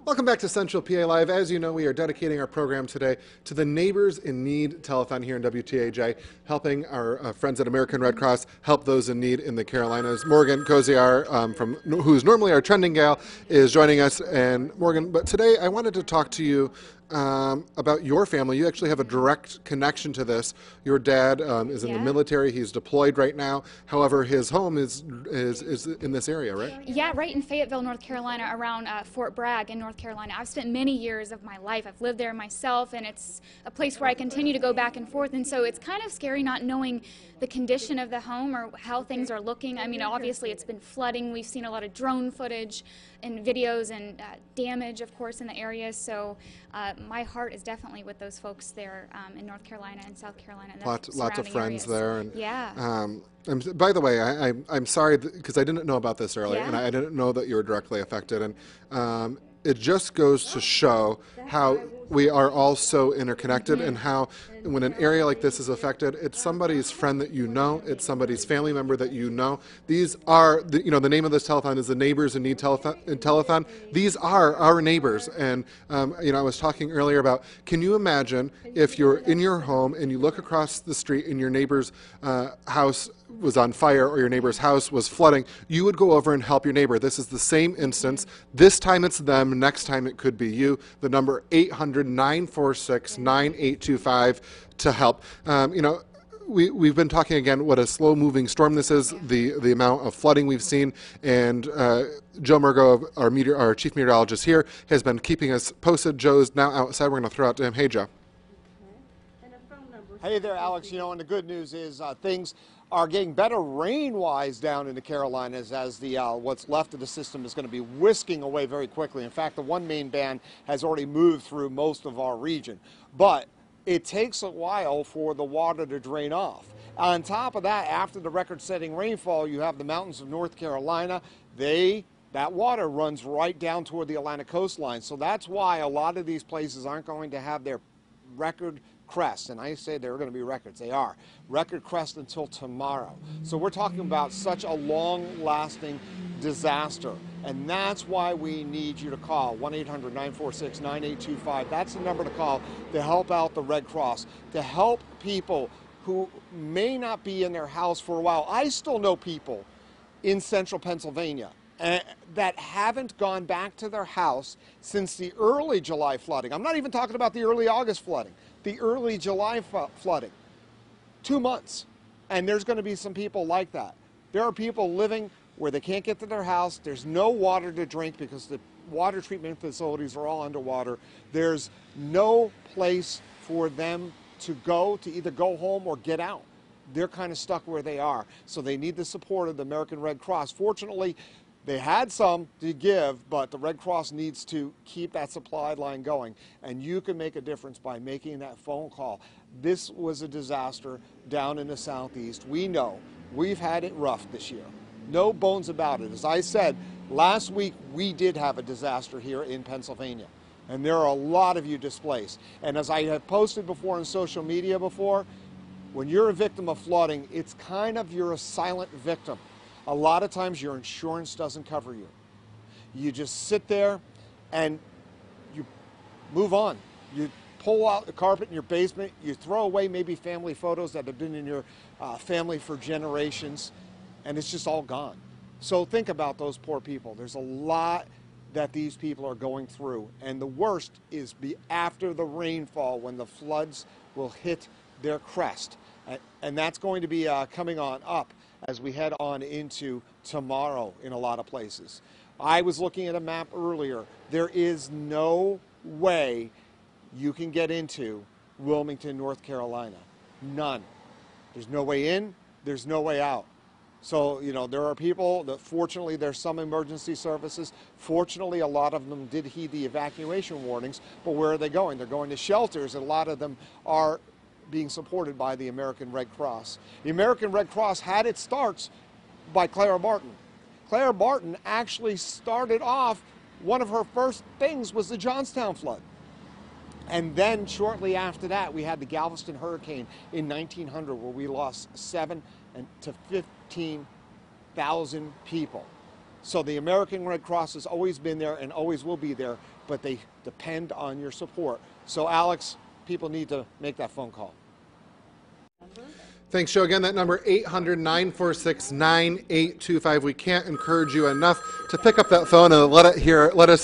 Welcome back to Central PA Live. As you know, we are dedicating our program today to the Neighbors in Need Telethon here in WTAJ, helping our friends at American Red Cross help those in need in the Carolinas. Morgan Koziar, who's normally our trending gal, is joining us. And Morgan, but today I wanted to talk to you about your family. You actually have a direct connection to this. Your dad is in the military. He's deployed right now. However, his home is in this area, right? Yeah, right in Fayetteville, North Carolina, around Fort Bragg in North Carolina. I've spent many years of my life. I've lived there myself, and it's a place where I continue to go back and forth. And so it's kind of scary not knowing the condition of the home or how things are looking. I mean, obviously it's been flooding. We've seen a lot of drone footage and videos and damage, of course, in the area. So my heart is definitely with those folks there in North Carolina and South Carolina. And Lots of friends there. And, yeah. By the way, I'm sorry because I didn't know about this earlier, and I didn't know that you were directly affected. And it just goes to show how we are all so interconnected, and how when an area like this is affected, it's somebody's friend that you know, it's somebody's family member that you know. These are, the name of this telethon is the Neighbors in Need Telethon. These are our neighbors. And, I was talking earlier about, can you imagine if you're in your home and you look across the street and your neighbor's house was on fire or your neighbor's house was flooding, you would go over and help your neighbor. This is the same instance. This time it's them, next time it could be you. The number 800-946-9825 to help. We've been talking again what a slow-moving storm this is, the amount of flooding we've seen, and Joe Murgo, our chief meteorologist here, has been keeping us posted. Joe's now outside. We're going to throw out to him. Hey, Joe. Hey there, Alex. And the good news is things are getting better rain-wise down in the Carolinas, as the what's left of the system is going to be whisking away very quickly. In fact, the one main band has already moved through most of our region. But it takes a while for the water to drain off. On top of that, after the record-setting rainfall, you have the mountains of North Carolina. That water runs right down toward the Atlantic coastline. So that's why a lot of these places aren't going to have their record crest, and I say they're going to be records. They are record crest until tomorrow. So we're talking about such a long-lasting disaster, and that's why we need you to call 1-800-946-9825. That's the number to call to help out the Red Cross, to help people who may not be in their house for a while. I still know people in central Pennsylvania that haven't gone back to their house since the early July flooding. I'm not even talking about the early August flooding. The early July flooding, 2 months. And there's going to be some people like that. There are people living where they can't get to their house. There's no water to drink because the water treatment facilities are all underwater. There's no place for them to go, to either go home or get out. They're kind of stuck where they are. So they need the support of the American Red Cross. Fortunately, they had some to give, but the Red Cross needs to keep that supply line going. And you can make a difference by making that phone call. This was a disaster down in the southeast. We know we've had it rough this year. No bones about it. As I said, last week we did have a disaster here in Pennsylvania. And there are a lot of you displaced. And as I have posted before on social media before, when you're a victim of flooding, it's kind of you're a silent victim. A lot of times your insurance doesn't cover you. You just sit there and you move on. You pull out the carpet in your basement. You throw away maybe family photos that have been in your family for generations, and it's just all gone. So think about those poor people. There's a lot that these people are going through, and the worst is after the rainfall when the floods will hit their crest. And that's going to be coming on up as we head on into tomorrow in a lot of places. I was looking at a map earlier. There is no way you can get into Wilmington, North Carolina. None. There's no way in, there's no way out. So, there are people that fortunately there's some emergency services. Fortunately, a lot of them did heed the evacuation warnings, but where are they going? They're going to shelters, and a lot of them are being supported by the American Red Cross. The American Red Cross had its starts by Clara Barton. Clara Barton actually started off, one of her first things was the Johnstown flood. And then shortly after that, we had the Galveston hurricane in 1900, where we lost 7,000 to 15,000 people. So the American Red Cross has always been there and always will be there but they depend on your support. So Alex, people need to make that phone call. Thanks, Joe. Again, that number 800-946-9825. We can't encourage you enough to pick up that phone and let us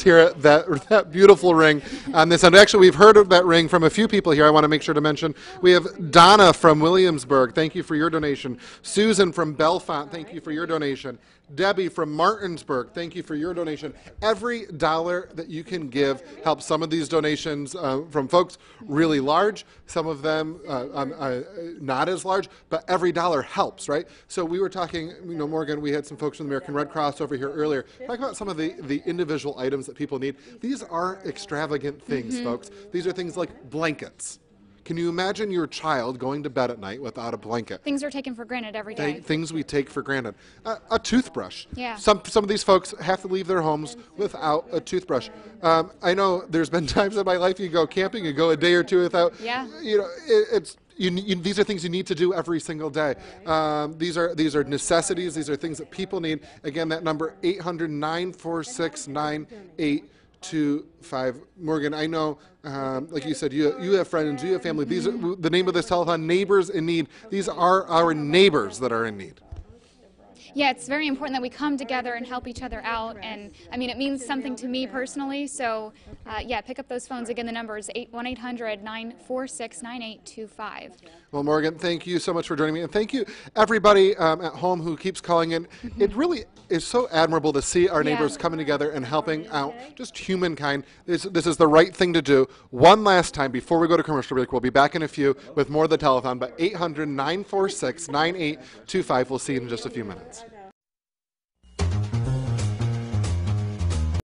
hear that beautiful ring on this end. Actually, we've heard of that ring from a few people here. I want to make sure to mention we have Donna from Williamsburg. Thank you for your donation. Susan from Bellefonte. Thank you for your donation. Debbie from Martinsburg, thank you for your donation. Every dollar that you can give helps. Some of these donations from folks really large, some of them not as large, but every dollar helps, right? So we were talking, Morgan, we had some folks from the American Red Cross over here earlier, talking about some of the individual items that people need. These aren't extravagant things, folks. These are things like blankets. Can you imagine your child going to bed at night without a blanket? Things are taken for granted every day. Things we take for granted. A toothbrush. Yeah. Some of these folks have to leave their homes without a toothbrush. I know there's been times in my life you go camping, you go a day or two without. Yeah. These are things you need to do every single day. These are necessities. These are things that people need. Again, that number 800-946-9825. Morgan, I know, like you said, you have friends, you have family. These are the name of this telethon, Neighbors in Need. These are our neighbors that are in need. Yeah, it's very important that we come together and help each other out, and I mean, it means something to me personally, so yeah, pick up those phones. Again, the number is 1-800-946-9825. Well, Morgan, thank you so much for joining me, and thank you everybody at home who keeps calling in. It really is so admirable to see our neighbors coming together and helping out just humankind. This is the right thing to do. One last time before we go to commercial break, we'll be back in a few with more of the telethon, but 800-946-9825. We'll see you in just a few minutes.